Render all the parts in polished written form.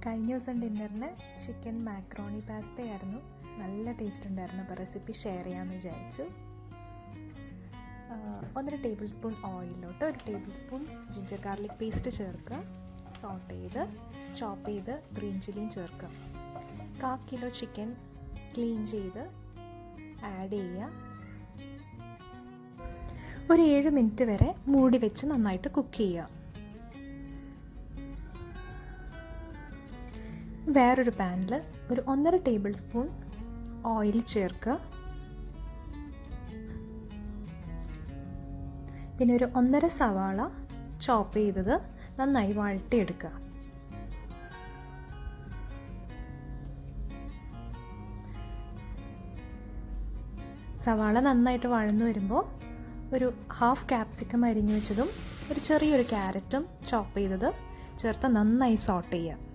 കഴിഞ്ഞ ദിവസം ഡിന്നറിന് chicken macaroni പാസ്തയായിരുന്നു. നല്ല ടേസ്റ്റ് ഉണ്ടായിരുന്നു. അപ്പോൾ റെസിപ്പി ഷെയർ ചെയ്യാമെന്ന് വിചാരിച്ചു. 1.5 ടേബിൾ സ്പൂൺ ഓയിലോട്ട് 1 tablespoon ginger garlic paste ചേർക്കുക. സോട്ട് ചെയ്ത് ചോപ്പ് ചെയ്ത് ഗ്രീൻ ചില്ലിയും ചേർക്കുക. 1/4 കിലോ ചിക്കൻ ക്ലീൻ ചെയ്ത് ആഡ് ചെയ്യുക. ഒരു 7 മിനിറ്റ് വരെ മൂടി വെച്ച് നന്നായിട്ട് കുക്ക് ചെയ്യുക. വേറൊരു പാനിൽ ഒരു 1.5 ടേബിൾ സ്പൂൺ ഓയിൽ ചേർക്കുക. പിന്നെ ഒരു 1.5 സവാള ചോപ്പ് ചെയ്തത് നന്നായി വഴട്ടിയെടുക്കുക. സവാള നന്നായിട്ട് വഴന്നു വരുമ്പോൾ ഒരു 1/2 ക്യാപ്സിക്കം അരിഞ്ഞു വെച്ചതും ഒരു ചെറിയൊരു ക്യാരറ്റും ചോപ്പ് ചെയ്തത് ചേർത്ത് നന്നായി സോട്ട് ചെയ്യുക.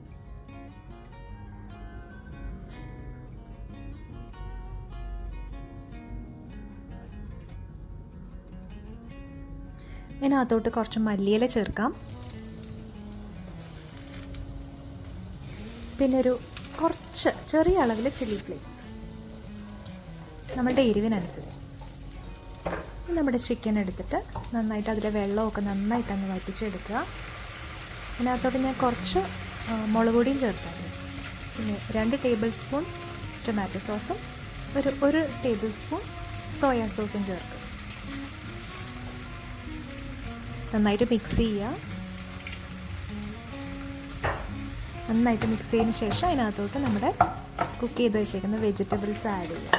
ഇതിനകത്തോട്ട് കുറച്ച് മല്ലിയില ചേർക്കാം. പിന്നെ ഒരു കുറച്ച് ചെറിയ അളവിൽ ചില്ലി ഫ്ലേക്സ് നമ്മുടെ എരിവിനനുസരിച്ച്. നമ്മുടെ ചിക്കൻ എടുത്തിട്ട് നന്നായിട്ട് അതിലെ വെള്ളമൊക്കെ നന്നായിട്ട് അങ്ങ് വറ്റിച്ചെടുക്കുക. ഇതിനകത്തോട്ട് ഞാൻ കുറച്ച് മുളക് പൊടിയും ചേർക്കാറുണ്ട്. പിന്നെ 2 ടേബിൾ സ്പൂൺ ടൊമാറ്റോ സോസും ഒരു ടേബിൾ സ്പൂൺ സോയാ സോസും ചേർക്കുക. നന്നായിട്ട് മിക്സ് ചെയ്യുക. നന്നായിട്ട് മിക്സ് ചെയ്തതിന് ശേഷം അതിനകത്തോട്ട് നമ്മുടെ കുക്ക് ചെയ്ത് വെച്ചേക്കുന്ന വെജിറ്റബിൾസ് ആഡ് ചെയ്യുക.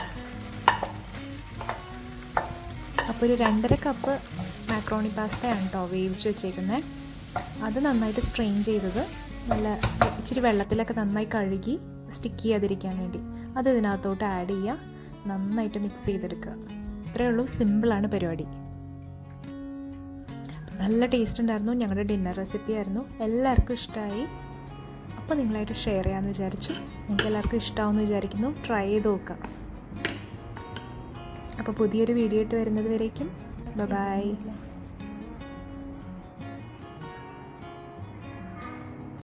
അപ്പോൾ ഒരു 2.5 കപ്പ് മാക്രോണി പാസ്തയാണ് കേട്ടോ വേവിച്ച് വെച്ചേക്കുന്നത്. അത് നന്നായിട്ട് സ്ട്രെയിൻ ചെയ്തത് നല്ല ഇച്ചിരി വെള്ളത്തിലൊക്കെ നന്നായി കഴുകി സ്റ്റിക്ക് ചെയ്യാതിരിക്കാൻ വേണ്ടി അത് ഇതിനകത്തോട്ട് ആഡ് ചെയ്യുക. നന്നായിട്ട് മിക്സ് ചെയ്തെടുക്കുക. ഇത്രയേ ഉള്ളൂ. സിമ്പിളാണ് പരിപാടി. നല്ല ടേസ്റ്റ് ഉണ്ടായിരുന്നു. ഞങ്ങളുടെ ഡിന്നർ റെസിപ്പി ആയിരുന്നു. എല്ലാവർക്കും ഇഷ്ടമായി. അപ്പോൾ നിങ്ങളായിട്ട് ഷെയർ ചെയ്യാമെന്ന് വിചാരിച്ചു. നിങ്ങൾക്ക് എല്ലാവർക്കും ഇഷ്ടമാവുമെന്ന് വിചാരിക്കുന്നു. ട്രൈ ചെയ്ത് നോക്കാം. അപ്പോൾ പുതിയൊരു വീഡിയോ ആയിട്ട് വരുന്നത് വരേക്കും ബൈ.